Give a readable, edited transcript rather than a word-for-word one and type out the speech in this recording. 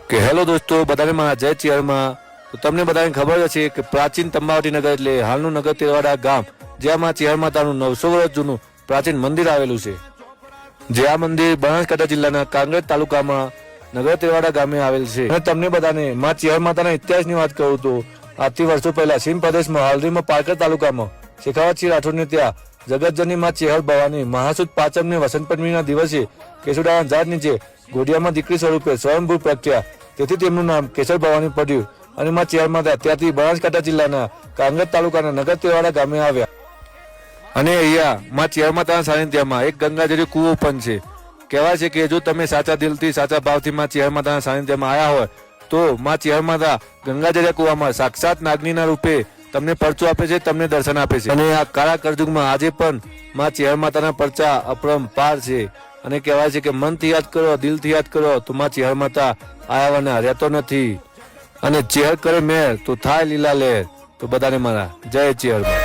કે હેલો દોસ્તો, બધાને મારા જય ચેરમાં। તો તમને બધાને ખબર હશે કે પ્રાચીન તંબાવટી નગર એટલે હાલનું નગર તેરવાડા ગામ, જ્યાં ચેર માતાનું 900 વર્ષ જૂનું પ્રાચીન મંદિર આવેલું છે। જે આ મંદિર બનાસકાંઠા જિલ્લાના કાંગ્રેજ તાલુકામાં નગર તેરવાડા ગામે આવેલ છે। અને તમને બધાને ચેર માતાના ઇતિહાસની વાત કરું તો આજથી વર્ષો પહેલા સિંધ પ્રદેશમાં હાલરીમાં પારકર તાલુકામાં શેખાવતસિંહ રાઠોડને ત્યાં જગતજનની ચેહર ભવાની મહાસુદ પાંચમને વસંત પંચમીના દિવસે કેશુડાના ઝાડ નીચે ઘોડિયામાં દીકરી સ્વરૂપે સ્વયંભૂ પ્રગટ્યા, તેથી તેમનું નામ કેશર ભવાની પડ્યું। અને ચેર માતા ત્યાંથી બનાસકાંઠા જિલ્લાના કાંગ્રેજ તાલુકાના નગર તેરવાડા ગામે આવ્યા। અને અહીંયા ચેર માતાના સાનિધ્યમાં એક ગંગાજળી કૂવો પણ છે। કહેવાય છે કે જો તમે સાચા દિલથી સાચા ભાવથી ચેર માતાના સાનિધ્યમાં આવ્યા હોય તો ચેર માતા ગંગાજળિયા કૂવામાં સાક્ષાત નાગનીના રૂપે તમને પરચો આપે છે, તમને દર્શન આપે છે। અને આ કાળા કળજુગમાં આજે પણ ચેર માતાના પરચા અપરંપાર છે। અને કહેવાય છે કે મનથી યાદ કરો, દિલથી યાદ કરો તો ચેર માતા આયાવાના રહેતો નથી। અને ચેર કરે મેર તો થાય લીલા લહેર। તો બધાને મારા જય ચેરમાં।